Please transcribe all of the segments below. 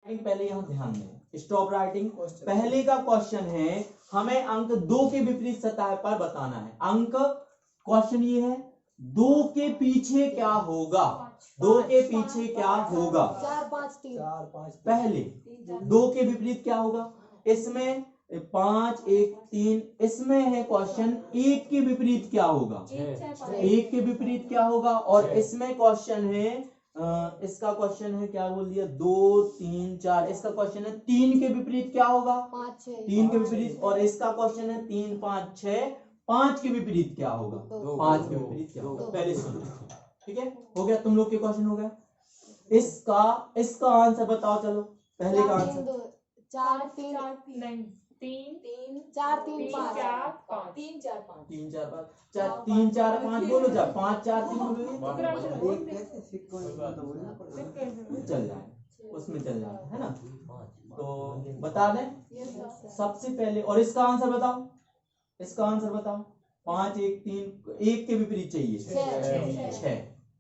पहले यहाँ ध्यान दें, स्टॉप राइटिंग। पहले का क्वेश्चन है, हमें अंक 2 के विपरीत सतह पर बताना है। अंक क्वेश्चन ये है, 2 के पीछे क्या होगा, 2 के पीछे क्या होगा, 4 5 3 पहले 2 के विपरीत क्या होगा, इसमें 5 1 3, इसमें है क्वेश्चन 1 के विपरीत क्या होगा, 1 के विपरीत क्या होगा, और इसमें क्वेश्चन है इसका क्वेश्चन है क्या बोल दिया, 2 3 4, इसका क्वेश्चन है 3 के विपरीत क्या होगा, 3 के विपरीत, और इसका क्वेश्चन है 3 5 6, 5 के विपरीत क्या होगा, 5 के विपरीत क्या होगा। पहले सुनो, ठीक है, हो गया, तुम लोग के क्वेश्चन हो गया। इसका आंसर बताओ, चलो पहले का आंसर 4 3 नहीं 3 4 3 5 3 4 5 3 4 5 3 4 5 बोलो, जा 5 4 3 चल जाए, उसमें चल जाए, है ना। तो बता दें सबसे पहले, और इसका आंसर बताओ, इसका आंसर बताओ, 5 1 3, 1 के विपरीत चाहिए 6,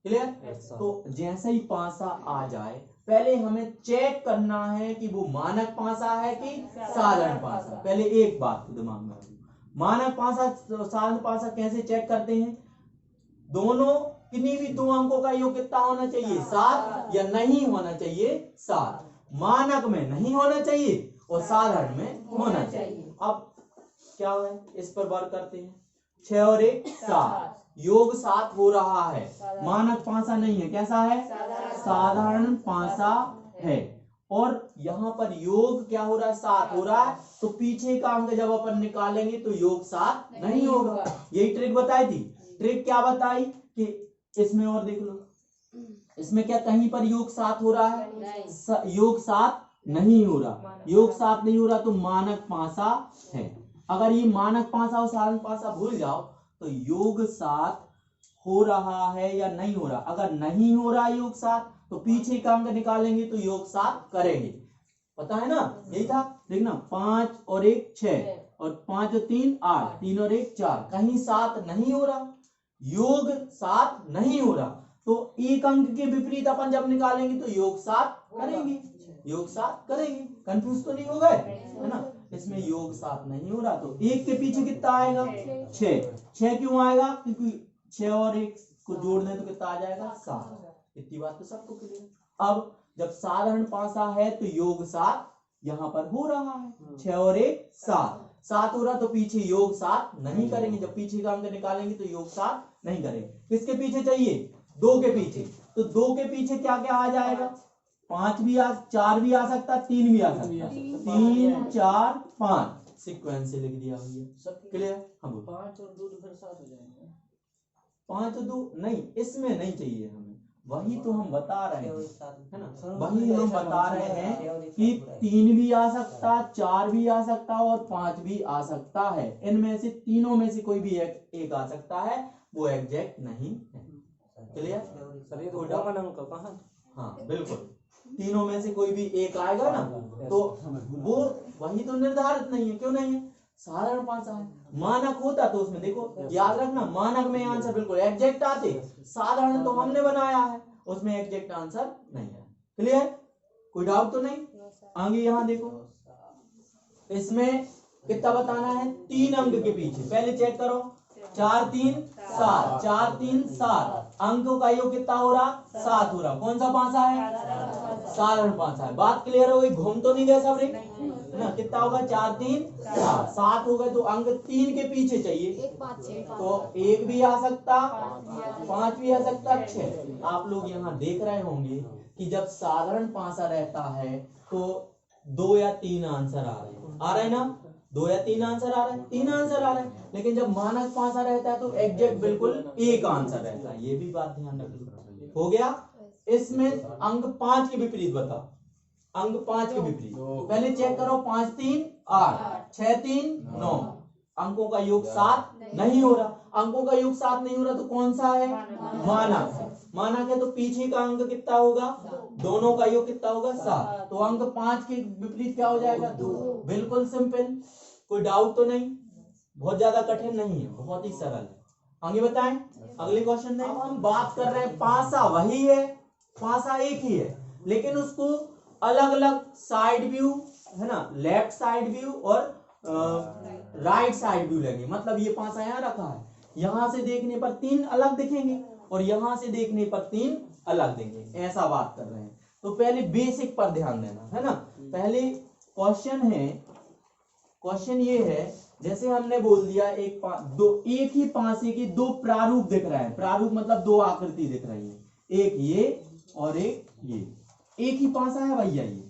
क्लियर। तो जैसे ही पासा आ जाए, पहले हमें चेक करना है कि वो मानक पासा है कि साधारण पासा। पहले एक बात तो दिमाग में रखो, मानक पासा साधारण पासा कैसे चेक करते हैं, दोनों किन्हीं भी दो अंकों का योग कितना होना चाहिए, 7, या नहीं होना चाहिए 7, मानक में नहीं होना चाहिए और साधारण में होना चाहिए। अब क्या है, इस पर वर्क करते हैं, 6 और 1 7, योग 7 हो रहा है, मानक पासा नहीं है, कैसा है, साधारण पासा है, और यहाँ पर योग क्या हो रहा है, 7 हो रहा है, तो पीछे का अंक जब अपन निकालेंगे तो योग 7 नहीं होगा। यही ट्रिक बताई थी। ट्रिक क्या बताई कि इसमें और देख लो, इसमें क्या कहीं पर योग 7 हो रहा है, योग 7 नहीं हो रहा, योग 7 नहीं हो रहा, तो मानक पासा है। अगर ये मानक पासा और साधारण पासा भूल जाओ तो योग 7 हो रहा है या नहीं हो रहा, अगर नहीं हो रहा योग 7 तो पीछे का अंक निकालेंगे तो योग 7 करेंगे, पता है ना, यही था। देखना 5 और 1 6, और 5 और 3 8, 3 और 1 4, कहीं 7 नहीं हो रहा, योग 7 नहीं हो रहा, तो एक अंक के विपरीत अपन जब निकालेंगे तो योग 7 करेंगे, योग 7 करेंगे। कंफ्यूज तो नहीं हो गए, है ना। इसमें योग 7 नहीं हो रहा, तो 1 के पीछे कितना आएगा, 6 क्यों आएगा, क्योंकि 6 और 1 को जोड़ दें तो कितना आ जाएगा, 7। इतनी बात तो सबको क्लियर। अब जब साधारण पासा है तो योग 7 यहाँ पर हो रहा है, 6 और 1 7 हो रहा, तो पीछे योग 7 नहीं करेंगे, जब पीछे का अंक निकालेंगे तो योग 7 नहीं करेंगे। किसके पीछे चाहिए, 2 के पीछे, तो 2 के पीछे क्या क्या आ जाएगा, 5 भी 4 भी आ सकता, 3 भी आ सकता, 3 4 5 सीक्वेंस से लिख दिया भैया, क्लियर। हम 5 और 2 फिर 7 हो जाएंगे, 5 और 2 नहीं, इसमें नहीं चाहिए हमें, वही तो हम बता रहे हैं, है ना, वही हम बता रहे हैं कि 3 भी आ सकता, 4 भी आ सकता और 5 भी आ सकता है, इनमें से तीनों में से कोई भी एक आ सकता है, वो एग्जैक्ट नहीं है, क्लियर। हाँ बिल्कुल, तीनों में से कोई भी एक आएगा ना, तो वो वही तो निर्धारित नहीं है, क्यों नहीं है, साधारण पासा है। मानक होता तो उसमें देखो, याद रखना, मानक में आंसर बिल्कुल एग्जैक्ट आते, साधारण तो हमने बनाया है, उसमें एग्जैक्ट आंसर नहीं है, क्लियर। कोई डाउट तो नहीं। आगे यहाँ देखो, इसमें कितना बताना है, 3 अंक के पीछे, पहले चेक करो, 4 3 7, 4 3 7, अंकों का योग कितना हो रहा, 7 हो रहा, कौन सा पासा है, साधारण पासा है। बात क्लियर हो गई, घूम तो नहीं गए सब रे, ना। कितना होगा, 4 3 7 हो गए, तो अंक 3 के पीछे चाहिए, तो 1 भी आ सकता, 5 भी आ सकता, 6। आप लोग यहाँ देख रहे होंगे कि जब साधारण पासा रहता है तो 2 या 3 आंसर आ रहे हैं ना, 2 या 3 आंसर आ रहे हैं, 3 आंसर आ रहे हैं, लेकिन जब मानक पासा रहता है तो एग्जैक्ट बिल्कुल 1 आंसर रहता है, ये भी बात ध्यान रखना। हो गया। इसमें अंक 5 के विपरीत बताओ, अंक 5 के विपरीत पहले चेक करो, 5 3 8, 6 3 9, अंकों का योग 7 नहीं हो रहा, अंकों का योग 7 नहीं हो रहा, तो कौन सा है, मानक। मानक है तो पीछे का अंक कितना होगा, दोनों का योग कितना होगा, 7, तो अंक 5 के विपरीत क्या हो जाएगा, 2। बिल्कुल सिंपल, कोई डाउट तो नहीं, बहुत ज्यादा कठिन नहीं है, बहुत ही सरल है। आगे बताएं, अगले क्वेश्चन में हम बात कर रहे हैं, पासा वही है, पासा एक ही है, लेकिन उसको अलग अलग साइड व्यू है ना, लेफ्ट साइड व्यू और राइट साइड व्यू लेंगे। मतलब ये पांसा यहाँ रखा है, यहां से देखने पर 3 अलग दिखेंगे और यहां से देखने पर 3 अलग देंगे, ऐसा बात कर रहे हैं। तो पहले बेसिक पर ध्यान देना है ना। पहले क्वेश्चन ये है, जैसे हमने बोल दिया एक ही पांसे के 2 प्रारूप दिख रहे हैं। प्रारूप मतलब 2 आकृति दिख रही है, एक ये और एक ये। एक ही पांसा है भैया, ये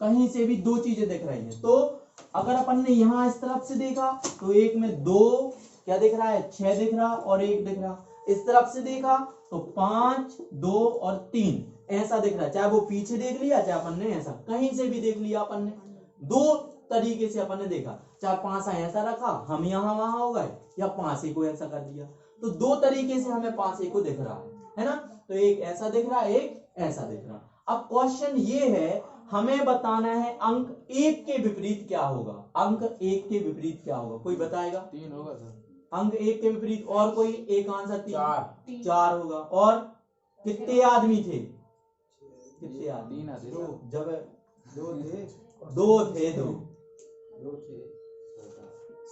कहीं से भी 2 चीजें दिख रही हैं। तो अगर अपन ने यहां इस तरफ से देखा तो एक में 2 क्या दिख रहा है, 6 दिख रहा और 1 दिख रहा। इस तरफ से देखा तो 5, 2 और 3 ऐसा दिख रहा है। चाहे वो पीछे देख लिया, चाहे अपन ने ऐसा कहीं से भी देख लिया, अपन ने 2 तरीके से अपन ने देखा। चाहे पांसा ऐसा रखा, हम यहां वहां हो गए, या पांसे को ऐसा कर दिया। तो 2 तरीके से हमें पांसे को दिख रहा है ना। तो एक ऐसा दिख रहा है, एक ऐसा दिख रहा। अब क्वेश्चन ये है, हमें बताना है अंक 1 के विपरीत क्या होगा। अंक 1 के विपरीत क्या होगा, कोई बताएगा? 3 होगा सर। अंक 1 के विपरीत और कोई एक आंसर? 4 4 होगा। और कितने आदमी थे? कितने आदमी? 3 आते जब 2 थे 2 थे। 2 थे।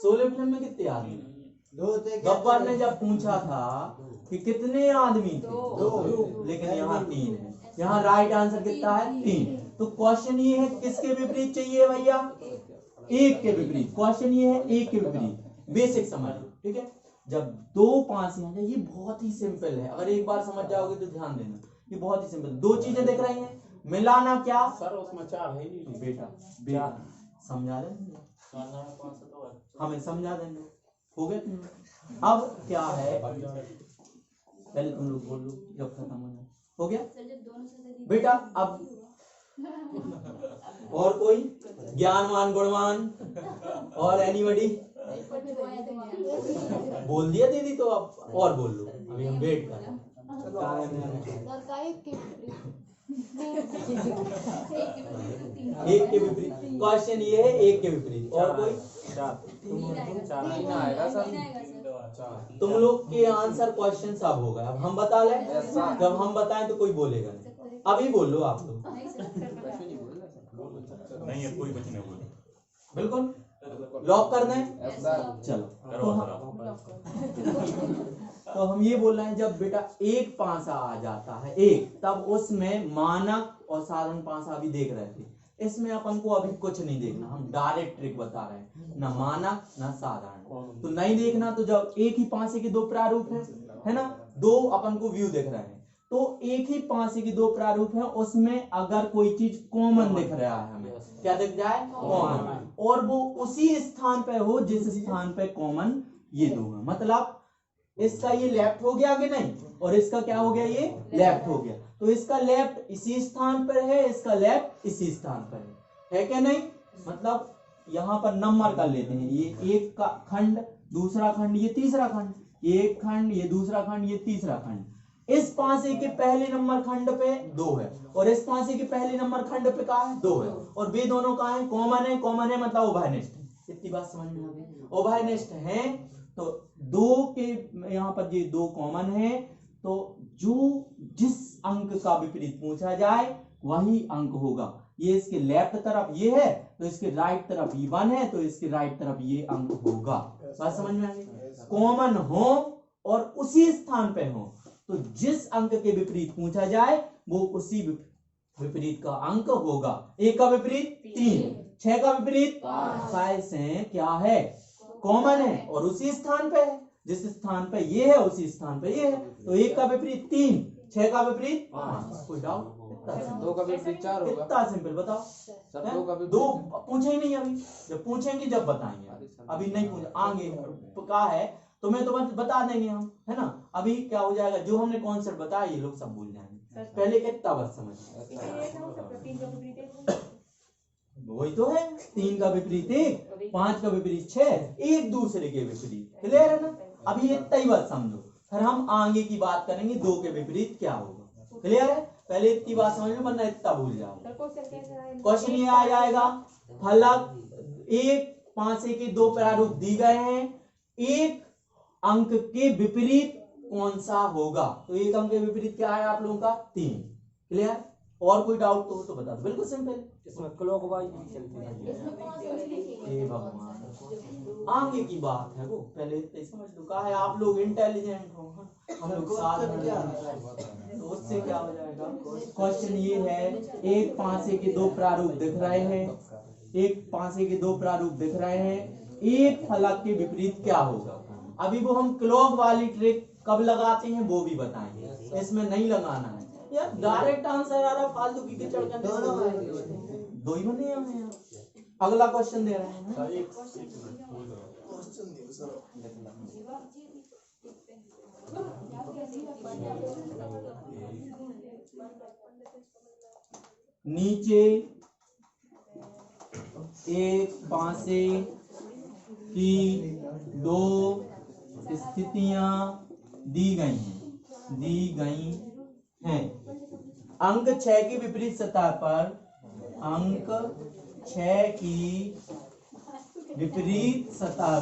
शोले फिल्म में कितने आदमी? 2 थे। गब्बर ने जब पूछा था कि कितने आदमी थे, 2, लेकिन यहाँ 3 है। यहाँ राइट आंसर कितना है? 3। तो क्वेश्चन ये है, किसके विपरीत चाहिए भैया? 1 के विपरीत। क्वेश्चन ये है 1 के विपरीत। बेसिक समझ लो, ठीक है। जब 2 पांसे हैं, ये बहुत ही सिंपल है। अगर एक बार समझ जाओगे तो ध्यान देना, ये बहुत ही सिंपल। 2 चीजें दिख रही हैं, मिलाना क्या सर उसमें 4 है नहीं बेटा समझा देंगे, हमें समझा देंगे, हो गया तुम। अब क्या है, पहले तुम लोग बोल लो जब खत्म हो जाए। हो गया बेटा। अब और कोई ज्ञानवान गुणवान और एनीबॉडी? बोल दिया दीदी, तो अब और बोल लो, अभी हम वेट कर रहे हैं। एक के विपरीत क्वेश्चन ये है, 1 के विपरीत। और कोई? 4 आएगा सर। तुम लोग के आंसर क्वेश्चन सब होगा। अब हम बता लें, जब हम बताएं तो कोई बोलेगा नहीं। अभी बोल लो आप लोग। नहीं है, कोई कुछ नहीं बोले। बिल्कुल लॉक कर दें। चलो तो हम ये बोल रहे हैं, जब बेटा 1 पांसा आ जाता है, 1, तब उसमें मानक और साधारण पांसा भी देख रहे थे। इसमें अपन को अभी कुछ नहीं देखना, हम डायरेक्ट ट्रिक बता रहे हैं, ना मानक ना साधारण। तो नहीं देखना। तो जब एक ही पांसे के 2 प्रारूप है ना, 2 अपन को व्यू दिख रहे हैं, तो एक ही पांसे के 2 प्रारूप है, उसमें अगर कोई चीज कॉमन दिख रहा है, हमें क्या दिख जाए? कॉमन। और वो उसी स्थान पे हो जिस स्थान पे कॉमन ये 2 है। मतलब इसका ये लेफ्ट हो गया कि नहीं, और इसका क्या हो गया, ये लेफ्ट हो गया। तो इसका लेफ्ट इसी स्थान पर है, इसका लेफ्ट इसी स्थान पर है क्या नहीं? मतलब यहाँ पर नंबर कर लेते हैं, ये एक का खंड, दूसरा खंड, ये तीसरा खंड, एक खंड, ये दूसरा खंड, ये तीसरा खंड। इस पांसे के पहले नंबर खंड पे 2 है, और इस पांसे के पहले नंबर खंड पे कहा है? 2 है, और वे दोनों कहा है? कॉमन है। कॉमन है मतलब उभयनिष्ठ है। इतनी बात समझ में आ गई? उभयनिष्ठ है तो 2 के यहाँ पर ये 2 कॉमन है। तो जो जिस अंक का विपरीत पूछा जाए वही अंक होगा। ये इसके लेफ्ट तरफ ये है, तो इसके राइट तरफ ये 1 है, तो इसके राइट तरफ ये अंक होगा। बात समझ में आ गई? कॉमन हो और उसी स्थान पे हो, तो जिस अंक के विपरीत पूछा जाए वो उसी विपरीत का अंक होगा। 1 का विपरीत 3, 6 का विपरीत 5 से क्या है? कॉमन है और उसी स्थान पे है। जिस स्थान पे ये है उसी स्थान पे ये है। तो 1 का विपरीत 3, 6 का विपरीत 5। कोई डाउट? 2 का विपरीत 4 होगा। इतना सिंपल। बताओ सर 2 का विपरीत 2 पूछे ही नहीं अभी, जब पूछेंगे जब बताएंगे। अभी नहीं पूछे, आगे कहा है तुम्हें तो बता देंगे हम, है ना। अभी क्या हो जाएगा, जो हमने कॉन्सेप्ट बताया ये लोग सब भूल जाएंगे। पहले कितना बार समझ, वही तो है। 3 का विपरीत 1, 5 का विपरीत 6, एक दूसरे के विपरीत। क्लियर है ना? अभी इतना ही बात समझो, फिर हम आगे की बात करेंगे 2 के विपरीत क्या होगा। क्लियर है? पहले इतनी बात समझ लो, वरना इतना भूल जाओ। क्वेश्चन ये आ जाएगा, फलक 1 पांसे के 2 प्रारूप दी गए हैं, 1 अंक के विपरीत कौन सा होगा? तो 1 अंक के विपरीत क्या है आप लोगों का? 3। क्लियर? और कोई डाउट तो बता दो, बिल्कुल सिंपल। इसमें क्लॉकवाइज भी चलती है। हे भगवान, आगे की बात है वो, पहले तो समझ लो। कहा है आप लोग इंटेलिजेंट हो, हम लोग साथ में तो उससे क्या हो जाएगा। क्वेश्चन ये है, एक पांसे के दो प्रारूप दिख रहे हैं, एक पांसे के दो प्रारूप दिख रहे हैं, एक फलक के विपरीत क्या होगा। अभी वो हम क्लॉक वाली ट्रिक कब लगाते हैं वो भी बताएंगे, इसमें नहीं लगाना है यार। डायरेक्ट आंसर आ रहा, फालतू की कीचड़ करने दो ही बने हैं यार। अगला क्वेश्चन दे रहे हैं। नीचे एक पासे की दो स्थितियां दी गई हैं। अंक 6 की विपरीत सतह पर, अंक 6 की विपरीत सतह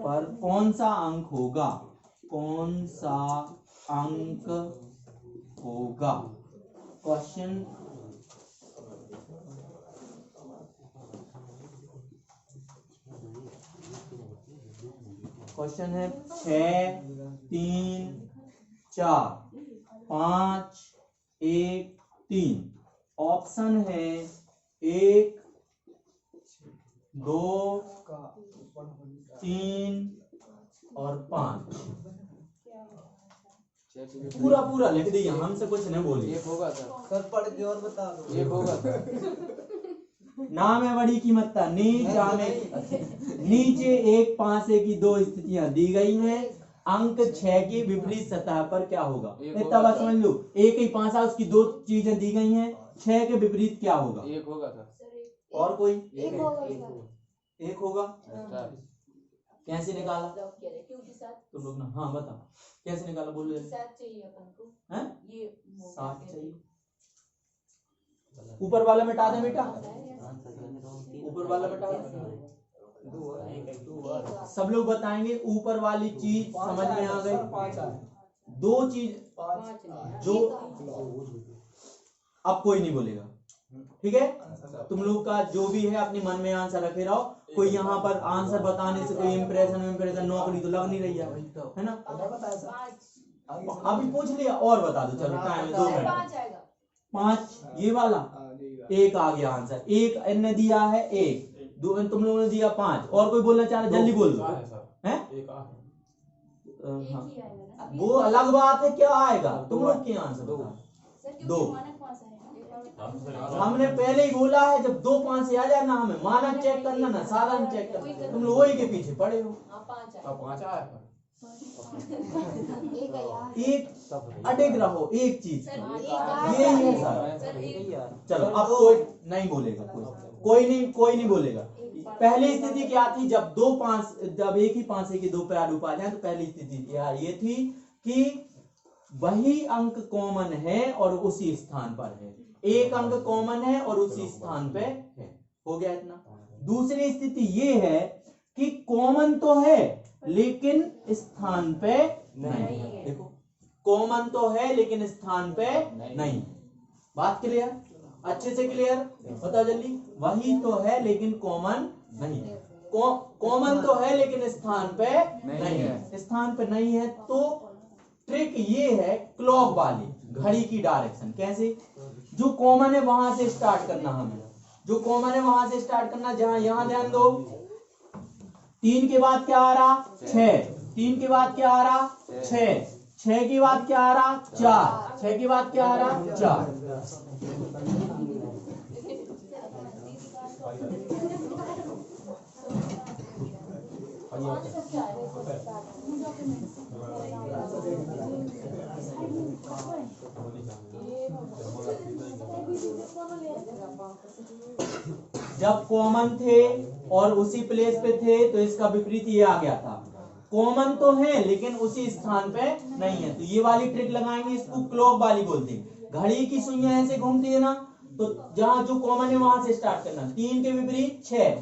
पर कौन सा अंक होगा, क्वेश्चन। क्वेश्चन है 6, 3, 4, 5, 1, 3। ऑप्शन है 1, 2, 3 और 5। पूरा लिख दिया, हमसे कुछ नहीं बोलिए। एक होगा सर पढ़ के और बता दो। एक होगा सर। नाम है बड़ी कीमत का। नीचे एक पांसे की दो स्थितियां दी गई हैं, अंक 6 की विपरीत सतह पर क्या होगा। इतना बात समझ लो, एक ही पांसा, उसकी दो चीजें दी गई हैं, 6 के विपरीत क्या होगा। एक होगा सर। और कोई एक होगा सर। एक होगा। सर कैसे निकाला तुम लोग ना, हाँ बताओ कैसे निकाला, बोलो। 7 चाहिए अपन को, हैं? ये 7 चाहिए। ऊपर वाला मिटा दे बेटा, ऊपर वाला मिटा दे। सब लोग बताएंगे ऊपर वाली चीज समझ में आ गई। दो चीज जो अब कोई नहीं बोलेगा, ठीक है। तुम लोग का जो भी है अपने मन में आंसर रखे रहो। कोई यहाँ पर आंसर बताने से कोई इंप्रेशन नौकरी तो लग नहीं रही है ना। अभी पूछ लिया और बता दो, चलो टाइम 2 मिनट। 5 ये वाला, एक आ गया आंसर। एक इनने दिया है 1, दो तुम लोगों ने दिया 5। और कोई बोलना चाह रहा, जल्दी बोल दो। हैं? हाँ। वो अलग बात है, क्या आएगा तुम लोग के आंसर बताओ। 2 हमने पहले ही बोला है, जब 2 5 से आ जाए ना, हमें मानक चेक करना ना साधारण चेक करना। तुम लोग वही के पीछे पड़े हो। 5 आया। एक अटक रहो, एक चीज ये ही है सर। चलो अब कोई नहीं बोलेगा, कोई नहीं बोलेगा। पहली स्थिति क्या थी, जब एक ही पांसे के दो प्रारूप आ जाए, तो पहली स्थिति ये थी कि वही अंक कॉमन है और उसी स्थान पर है। एक अंक कॉमन है और उसी स्थान पे है। हो गया इतना। दूसरी स्थिति ये है कि कॉमन तो है लेकिन स्थान पे नहीं। देखो, कॉमन तो है लेकिन स्थान पे नहीं। बात क्लियर, अच्छे से क्लियर, बताओ जल्दी। वही तो है लेकिन कॉमन नहीं। कॉमन तो है लेकिन स्थान पे नहीं है। स्थान पे नहीं है तो ट्रिक ये है क्लॉक वाली, घड़ी की डायरेक्शन। कैसे, जो कॉमन है वहां से स्टार्ट करना। हमें जो कॉमन है वहां से स्टार्ट करना। जहां यहां ध्यान दो, 3 के बाद क्या आ रहा, 6। 3 के बाद क्या आ रहा, 6। 6 के बाद क्या आ रहा, 4। 6 के बाद क्या आ रहा, 4। जब कॉमन थे और उसी प्लेस पे थे तो इसका विपरीत ये आ गया था। कॉमन तो है लेकिन उसी स्थान पे नहीं है, तो ये वाली ट्रिक लगाएंगे। इसको क्लॉक वाली बोलते हैं। घड़ी की सुइयां ऐसे घूमती है ना, तो जहां जो कॉमन है वहां से स्टार्ट करना। 3 के विपरीत 6,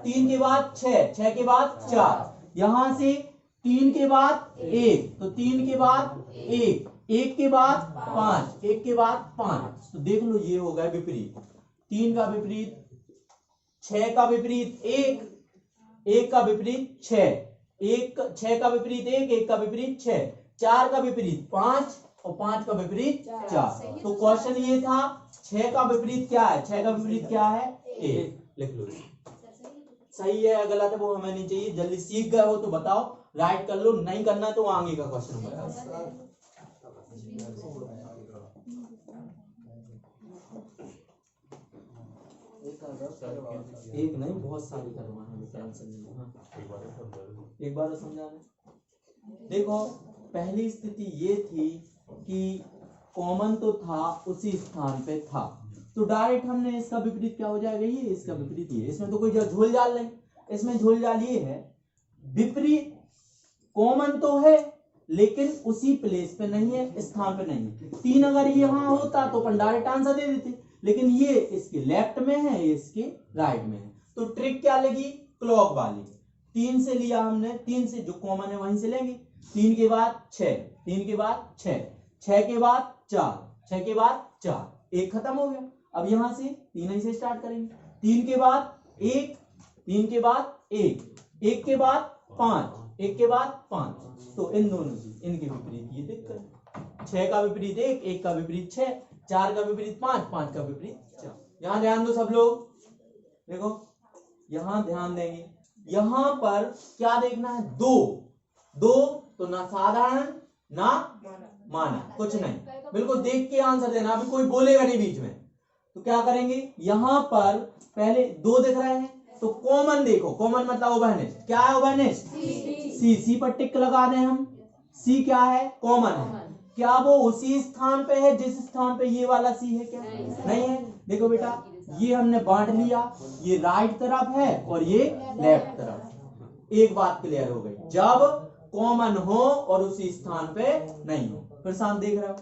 3 के बाद 6, 6 के बाद 4। यहां से 3 के बाद 1, तो 3 के बाद 1, 1 के बाद 5, 1 के बाद 5, तो देख लो ये हो गया विपरीत। 3 का विपरीत 6 का विपरीत 1, 1 का विपरीत 6, 6 का विपरीत 1, 1 का विपरीत 6, 4 का विपरीत 5 और 5 का विपरीत 4। तो क्वेश्चन ये था 6 का विपरीत क्या है, 6 का विपरीत क्या है 1। लिख लो, सही है या गलत है वो हमें नहीं चाहिए, जल्दी सीख गए हो तो बताओ, राइट कर लो, नहीं करना है तो आगे का क्वेश्चन बताओ। एक नहीं बहुत सारे करवाना है, हाँ एक बार समझाना। देखो पहली स्थिति ये थी कि कॉमन तो था उसी स्थान पे था, तो डायरेक्ट हमने इसका विपरीत क्या हो जाएगा ये, इसका विपरीत ये, इसमें तो कोई झोल जाल नहीं। इसमें झोल जाल ये है विपरीत कॉमन तो है लेकिन उसी प्लेस पे नहीं है, स्थान पे नहीं है। 3 अगर यहाँ होता तो अपन डायरेक्ट आंसर दे देते, लेकिन ये इसके लेफ्ट में है, ये इसके राइट में है, तो ट्रिक क्या लगी क्लॉक वाली। 3 से लिया हमने, 3 से जो कॉमन है वहीं से लेंगे। 3 के बाद 6, 3 के बाद 6, 6 के बाद 4, 6 के बाद 4, 1 खत्म हो गया। अब यहां से 3 से स्टार्ट करेंगे। 3 के बाद 1, 3 के बाद 1, 1 के बाद 5, 1 के बाद 5, तो इन दोनों की इनके विपरीत ये दिक्कत। 6 का विपरीत 1, 1 का विपरीत 6, 4 का विपरीत 5, 5 का विपरीत 4। यहां ध्यान दो सब लोग, देखो यहां ध्यान देंगे, यहां पर क्या देखना है, 2 2 तो ना साधारण ना माना, कुछ नहीं, बिल्कुल देख के आंसर देना, अभी कोई बोलेगा नहीं बीच में। तो क्या करेंगे, यहां पर पहले 2 दिख रहे हैं तो कॉमन देखो, कॉमन मतलब उभयनिष्ठ, क्या है उभयनिष्ठ, सी पर टिक लगा दें हम। सी क्या है, कॉमन है। क्या वो उसी स्थान पे है जिस स्थान पे ये वाला सी है, क्या नहीं है। देखो बेटा ये हमने बांट लिया, ये राइट तरफ है और ये लेफ्ट तरफ। एक बात क्लियर हो गई, जब कॉमन हो और उसी स्थान पे नहीं हो। फिर सामने देख रहे हो,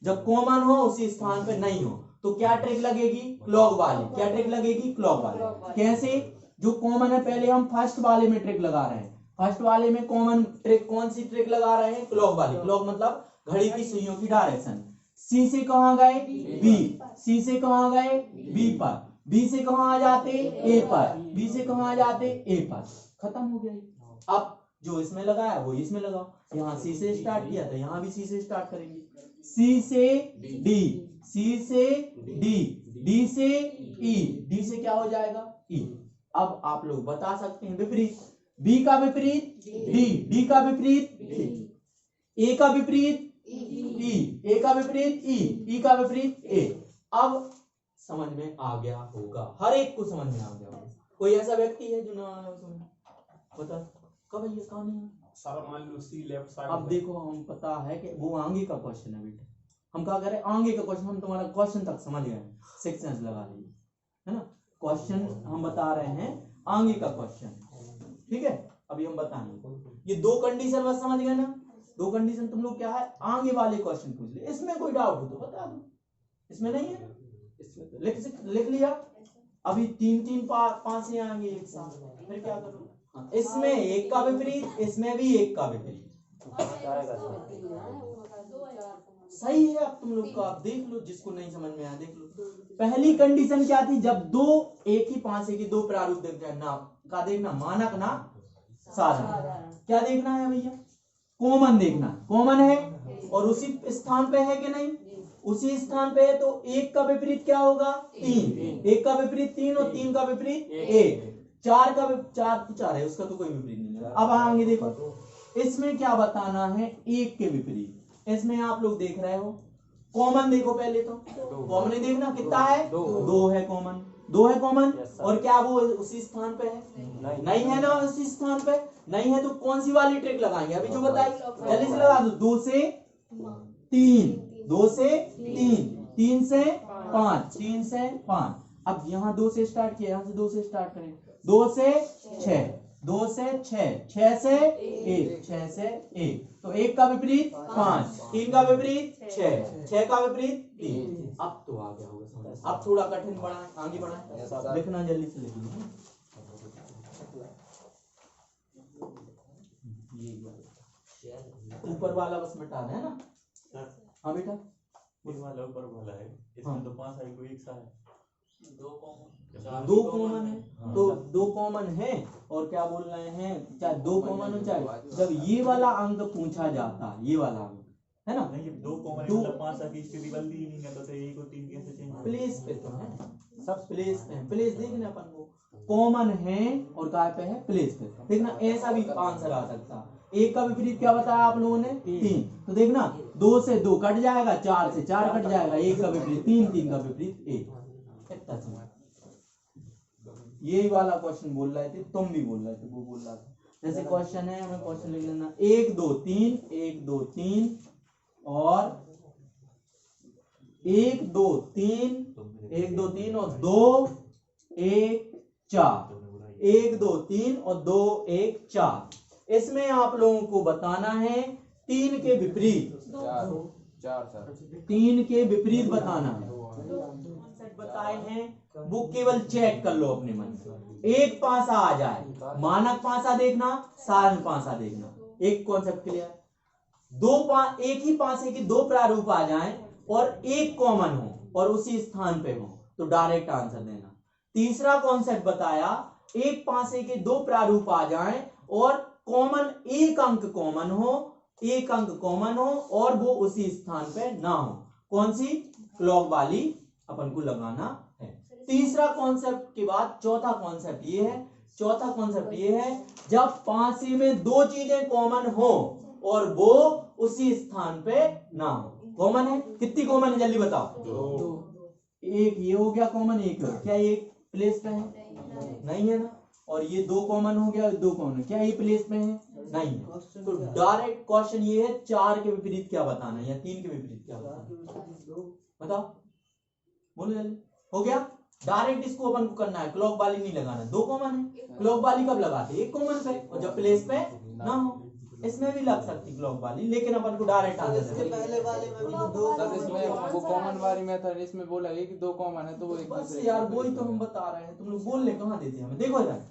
जब कॉमन हो उसी स्थान पे नहीं हो तो क्या ट्रिक लगेगी, क्लॉक वाली। क्या ट्रिक लगेगी, क्लॉक वाली। कैसे, जो कॉमन है पहले हम फर्स्ट वाले में ट्रिक लगा रहे हैं, फर्स्ट वाले में कॉमन ट्रिक, कौन सी ट्रिक लगा रहे हैं, क्लॉक वाली। क्लॉक मतलब घड़ी की सुइयों की डायरेक्शन। सी से कहां गए, बी, सी से कहां गए, बी पर, बी से कहां आ जाते, ए पर, बी से कहां आ जाते, ए पर, खत्म हो गया। अब जो इसमें लगाया वो इसमें लगाओ, यहाँ सी से स्टार्ट किया तो यहाँ भी सी से स्टार्ट करेंगे। सी से डी, सी से डी, डी से ई, डी से क्या हो जाएगा, ई। अब आप लोग बता सकते हैं विपरीत, बी का विपरीत डी, डी का विपरीत ए का विपरीत ई, ए का विपरीत ई का विपरीत ए। अब समझ में आ गया होगा, हर एक को समझ में आ गया होगा। कोई ऐसा व्यक्ति है जो ना बता कब ये कहानी है सारा मान लो सी लेफ्ट साइड। अब देखो हम पता है कि वो आगे का क्वेश्चन है बेटा, हम क्या करें आगे का क्वेश्चन, हम तुम्हारा क्वेश्चन तक समझ गए, सेक्शंस लगा लिए है ना। क्वेश्चन हम बता रहे हैं आगे का क्वेश्चन, ठीक है। अभी हम बताएंगे ये 2 कंडीशन बस समझ गए ना। 2 कंडीशन तुम लोग क्या है आगे वाले क्वेश्चन पूछ ले, इसमें कोई डाउट हो तो बता दो, इसमें नहीं है इसमें लिख लिया। अभी 3 5 से आएंगे एक साथ, फिर क्या करो, इसमें 1 का विपरीत, इसमें भी 1 का विपरीत, सही है। अब तुम लोग का आप देख लो, जिसको नहीं समझ में आया देख लो। पहली कंडीशन क्या थी, जब 2 एक ही पासे की 2 प्रारूप दिख जाए ना का देखना, मानक ना साधारण। क्या देखना है भैया, कॉमन देखना, कॉमन है और उसी स्थान पे है कि नहीं, उसी स्थान पे है तो 1 का विपरीत क्या होगा, 3, 1 का विपरीत 3 और 3 का विपरीत 1, 4 का 4 है, उसका तो कोई विपरीत नहीं है। अब आगे देखो, इसमें क्या बताना है, 1 के विपरीत। इसमें आप लोग देख रहे हो कॉमन, देखो पहले तो कॉमन ही देखना, कितना है, 2 है कॉमन, 2 है कॉमन। और क्या वो उसी स्थान पे है, नहीं है ना उसी स्थान पे, नहीं है तो कौन सी वाली ट्रिक लगाएंगे, अभी जो बताई जल्दी से लगा दो। 2 से 3, 2 से 3, 3 से 5, 3 से 5। अब यहाँ 2 से स्टार्ट किया, यहाँ से 2 से स्टार्ट करें, 2 से 6, 2 से 6, 6 से 1, 6 से 1, तो 1 का विपरीत 5, 3 का विपरीत 6, 6 का विपरीत 3। अब तो आ गया होगा समझ। अब थोड़ा कठिन बढ़ाएं, आगे बढ़ाएं, लिखना जल्दी से लिखिए। ऊपर वाला बस मिटा है ना। हाँ बेटा ऊपर वाला है, इसमें हाँ। तो 5 है, कोई एक सा है, दो कॉमन है, तो दो कॉमन है। और क्या बोल रहे हैं, चाहे दो कॉमन हो चाहे, जब ये वाला अंक पूछा जाता है, ये वाला अंक है ना, नहीं 2 कॉमन दो- मतलब 5 की स्थिति बदली ही नहीं है, तो 1 और 3 कैसे चेंज? प्लेस पे तो है, सब प्लेस पे है। प्लेस देखना अपन को कॉमन है और काय पे है, प्लेस पे। देखना ऐसा भी आंसर आ सकता है। एक का विपरीत क्या बताया आप लोगों ने, 3, तो देखना 2 से 2 कट जाएगा, 4 से 4 कट जाएगा, एक का विपरीत 3, 3 का विपरीत 1। इतना समझ। यही वाला क्वेश्चन बोल रहे थे, तुम भी बोल रहे थे, वो बोल रहा था। जैसे क्वेश्चन है, हमें क्वेश्चन लिख लेना 1 2 3 1 2 3 और 1 2 3 1 2 3 और 2 1 4 1 2 3 और 2 1 4। इसमें आप लोगों को बताना है 3 के विपरीत, 3 के विपरीत बताना है। बताए हैं वो केवल चेक कर लो अपने मन में। एक पासा आ जाए, मानक पासा देखना, साधारण पासा देखना, एक कॉन्सेप्ट क्लियर। एक ही पासे के दो प्रारूप आ जाएं और एक कॉमन हो और उसी स्थान पे हो तो डायरेक्ट आंसर देना। तीसरा कॉन्सेप्ट बताया, एक पासे के दो प्रारूप आ जाएं और कॉमन एक अंक कॉमन हो, एक अंक कॉमन हो और वो उसी स्थान पे ना हो। कौन सी, क्लॉक वाली अपन को लगाना है। तीसरा कॉन्सेप्ट के बाद चौथा कॉन्सेप्ट ये है, चौथा कॉन्सेप्ट ये है जब पासे में दो चीजें कॉमन हो और वो उसी स्थान पे ना हो। कॉमन है, कितनी कॉमन है जल्दी बताओ? 2। एक ये हो गया कॉमन, एक क्या एक प्लेस पे है? नहीं है ना। और ये 2 कॉमन हो गया, 2 कॉमन, क्या ये प्लेस पे है? नहीं है। तो डायरेक्ट क्वेश्चन ये है 4 के विपरीत क्या बताना है या 3 के विपरीत क्या बताना, बताओ बोलो जल्दी। हो गया, डायरेक्ट इसको अपन को करना है, क्लॉक वाली नहीं लगाना। 2 कॉमन है, क्लॉक वाली कब लगाते? एक कॉमन पे, और जब प्लेस पे ना हो। इसमें भी लग सकती क्लॉक वाली, लेकिन अपन को डायरेक्ट आंसर है। पहले वाले में भी तो 2 इसमें वो कॉमन वाली मेथड, इसमें बोला है कि 2 कॉमन है तो वो एक बस दूसरे यार वही तो हम बता रहे हैं, तुम लोग बोल ले कहाँ देते हैं हमें। देखो यार,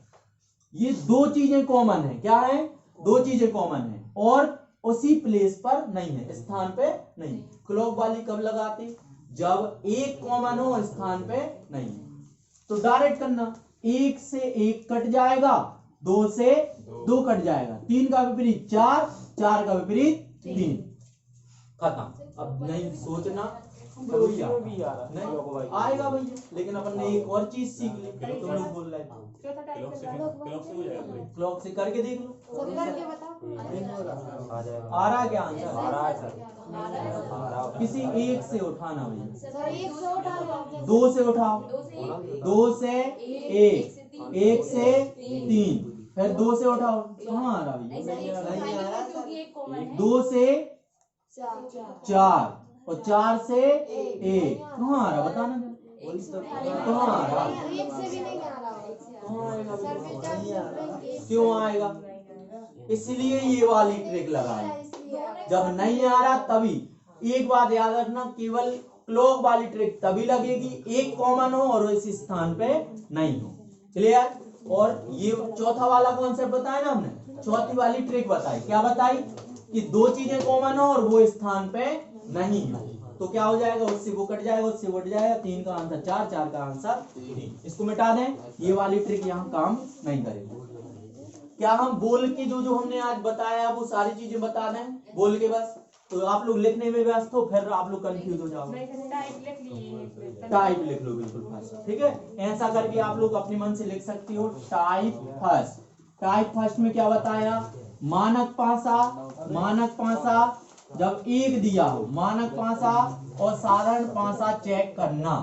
ये 2 चीजें कॉमन है, क्या है? 2 चीजें कॉमन है और उसी प्लेस पर नहीं है, स्थान पे नहीं। क्लॉक वाली कब लगाते? जब एक कॉमन हो स्थान पे नहीं। तो डायरेक्ट करना, 1 से 1 कट जाएगा, 2 से 2 कट जाएगा, 3 का विपरीत 4, 4 का विपरीत 3। खत्म। अब नहीं सोचना, चलो यार नहीं आएगा भैया, लेकिन अपन ने एक और चीज सीख ली। तुम लोग बोल रहे थे क्लॉक से हो जाएगा। क्लॉक से करके देख लो, करके बताओ। आ रहा क्या आंसर? आ रहा है सर। किसी एक से उठाना भैया, सर 1 से उठा लो। 2 से उठाओ, 2 से 1, 1 से 3, फिर 2 से उठाओ, कहाँ आ रहा भैया? 2 से 4 और 4 से 1, कहाँ आ रहा बताना जरा। कहाँ आ रहा? 1 से भी नहीं आ रहा। कहाँ आएगा? सर फिर क्यों आएगा? इसलिए ये वाली ट्रिक लगाई, जब नहीं आ रहा तभी। एक बात याद रखना, केवल क्लॉक वाली ट्रिक तभी लगेगी एक कॉमन हो और इस स्थान पे नहीं हो। क्लियर? और ये चौथा वाला कॉन्सेप्ट बताया ना हमने, चौथी वाली ट्रिक बताई, क्या बताई? कि 2 चीजें कॉमन हो और वो स्थान पे नहीं हो, तो क्या हो जाएगा? उससे वो कट जाएगा, उससे वो कट जाएगा। 3 का आंसर 4, 4 का आंसर 3। इसको मिटा दें, ये वाली ट्रिक यहाँ काम नहीं करेगी। क्या हम बोल के जो हमने आज बताया वो सारी चीजें बता दें बोल के बस? तो आप लोग लिखने में व्यस्त हो, फिर आप लोग कंफ्यूज हो जाओगे। टाइप लिख लो बिल्कुल फर्स्ट, ठीक है? ऐसा करके आप लोग अपने मन से लिख सकती हो टाइप फर्स्ट। टाइप फर्स्ट में क्या बताया? मानक पासा, मानक पासा जब 1 दिया हो, मानक पासा और साधारण पासा चेक करना,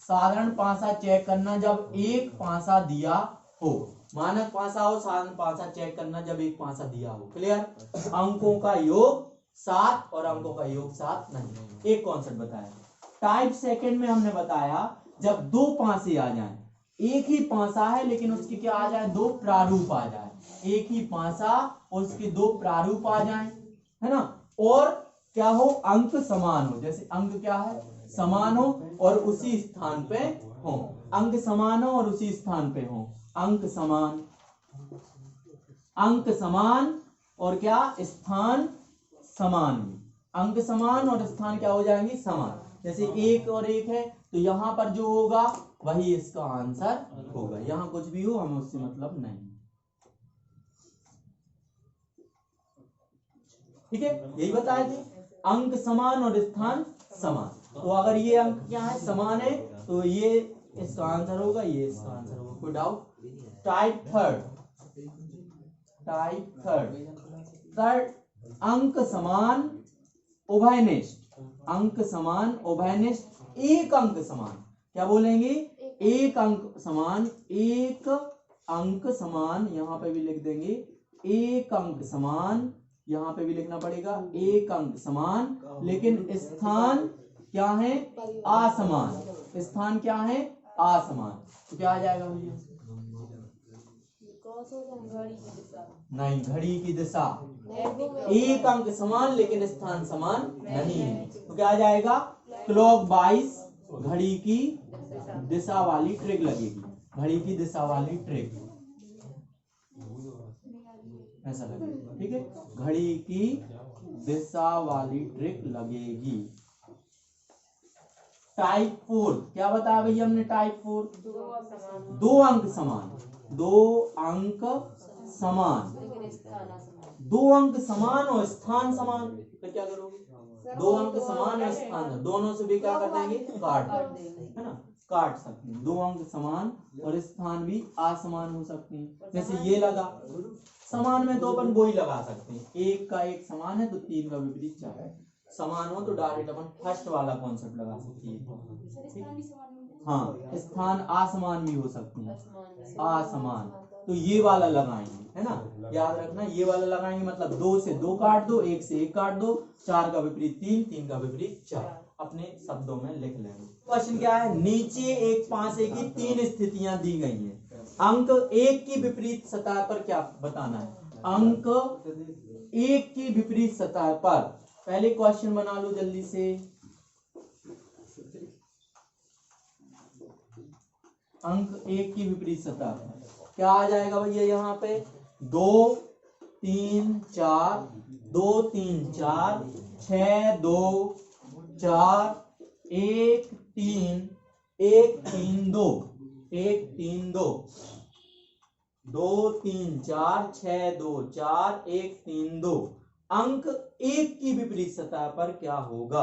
साधारण पासा चेक करना जब 1 पासा दिया हो। मानक पासा और साधारण पासा चेक करना जब 1 पासा दिया हो। क्लियर? अंकों का योग 7 और अंकों का योग 7 नहीं। एक कॉन्सेप्ट बताया। टाइप सेकंड में हमने बताया जब 2 पासे आ जाएं, एक ही पासा है लेकिन उसकी क्या आ जाए? 2 प्रारूप आ जाए। एक ही पासा और उसके 2 प्रारूप आ जाए, है ना? और क्या हो? अंक समान हो। जैसे अंक क्या है? समान हो और उसी स्थान पे हो। अंक समान हो और उसी स्थान पे हो। अंक समान, अंक समान और क्या स्थान समान भी, अंक समान और स्थान क्या हो जाएंगे समान। जैसे 1 और 1 है तो यहाँ पर जो होगा वही इसका आंसर होगा, यहाँ कुछ भी हो हमें उससे मतलब नहीं। ठीक है, यही बताए थे, अंक समान और स्थान समान। तो अगर ये अंक क्या है समान है तो ये इसका आंसर होगा, ये इसका आंसर होगा, कोई डाउट। टाइप थर्ड अंक समान उभयनिष्ठ, अंक समान उभयनिष्ठ, एक अंक समान, क्या बोलेंगे एक अंक समान, एक अंक समान, यहाँ पे भी लिख देंगे एक अंक समान, यहाँ पे भी लिखना पड़ेगा एक अंक समान, लेकिन स्थान क्या है असमान, स्थान क्या है असमान। तो क्या आ जाएगा भैया, नहीं घड़ी की दिशा, एक अंक समान लेकिन स्थान समान नहीं है, तो क्या आ जाएगा क्लॉकवाइज, घड़ी की दिशा वाली ट्रिक लगेगी, घड़ी की दिशा वाली ट्रिक ऐसा लगेगा। ठीक है, घड़ी की दिशा वाली ट्रिक लगेगी। टाइप 4 क्या बताया भैया हमने, टाइप 4 दो अंक समान, दो अंक समान, दो अंक समान और स्थान समान, तो क्या करोगे, दो अंक समान और स्थान, दोनों से भी क्या कर देंगे काट देंगे, है ना, काट सकते हैं। दो अंक समान और स्थान भी असमान हो सकते हैं। जैसे ये लगा समान में तो अपन वो ही लगा सकते हैं, एक का एक समान है तो 3 का विपरीत 4, समान हो तो डायरेक्ट अपन फर्स्ट वाला कॉन्सेप्ट लगा सकते हैं। हाँ, स्थान असमान भी हो सकते हैं, असमान, तो ये वाला लगाएंगे, है ना, याद रखना ये वाला लगाएंगे, मतलब 2 से 2 काट दो, 1 से 1 काट दो, 4 का विपरीत 3, 3 का विपरीत 4, अपने शब्दों में लिख लेंगे। क्वेश्चन क्या है, नीचे एक पासे की 3 स्थितियां दी गई हैं, अंक 1 की विपरीत सतह पर क्या बताना है, अंक 1 की विपरीत सतह पर, पहले क्वेश्चन बना लो जल्दी से। अंक 1 की विपरीत सतह क्या आ जाएगा भैया, यहाँ पे 2 3 4, 2 3 4, 6 2 4, 1 3 1 3 2, 1 3 2, 2 3 4, 6 2 4, 1 3 2, अंक 1 की विपरीत सतह पर क्या होगा।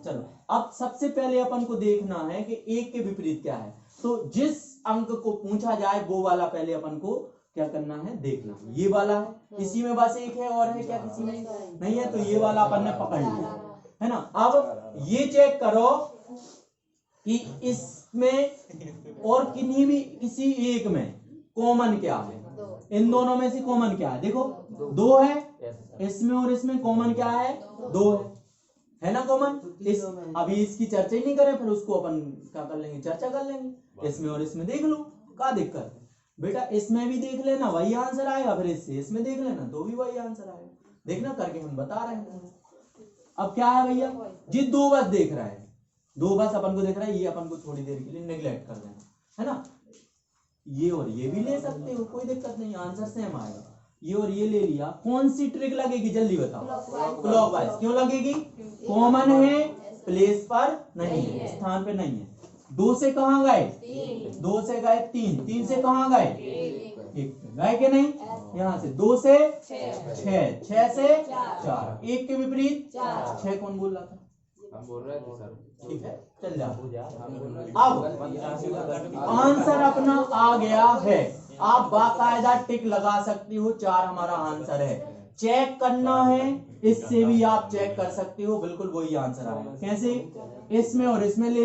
चलो अब सबसे पहले अपन को देखना है कि 1 के विपरीत क्या है, तो जिस अंक को पूछा जाए वो वाला पहले अपन को क्या करना है देखना है। ये वाला है, इसी में बस 1 है, और है क्या किसी में नहीं है, तो ये वाला अपन ने पकड़ लिया, है ना। अब ये चेक करो कि इसमें और किन्हीं भी किसी एक में कॉमन क्या है, इन दोनों में से कॉमन क्या है, देखो 2 है, इसमें और इसमें कॉमन क्या है 2 है ना कॉमन। इस अभी इसकी चर्चा ही नहीं करें, फिर उसको अपन क्या कर लेंगे चर्चा कर लेंगे, इसमें और इसमें देख लो, क्या दिक्कत है बेटा, इसमें भी देख लेना वही आंसर आएगा, फिर इसमें देख लेना तो भी वही आंसर आएगा, देखना करके हम बता रहे हैं। अब क्या है भैया, जी 2 बस देख रहा है, 2 बस अपन को देख रहा है, ये अपन को थोड़ी देर के लिए नेग्लेक्ट कर देना, है ना। ये और ये भी ले सकते हो, कोई दिक्कत नहीं, आंसर सेम आएगा। ये और ये ले लिया, कौन सी ट्रिक लगेगी जल्दी बताओ, क्लॉकवाइज। क्यों लगेगी, कॉमन है, प्लेस पर नहीं है, स्थान पे नहीं है। 2 से कहां गए, 2 से गए 3, 3 से कहां गए 1 पे गए कि नहीं, यहाँ से 2 से 6, 6 से 4, 1 के विपरीत 6, कौन बोल रहा था, हम बोल रहे थे सर। ठीक है चल जाओ। अब आंसर अपना आ गया है, आप बाकायदा टिक लगा सकते हो, 4 हमारा आंसर है। चेक करना है, इससे भी आप चेक कर सकते हो, बिल्कुल वही आंसर आएगा। कैसे, इसमें और इसमें ले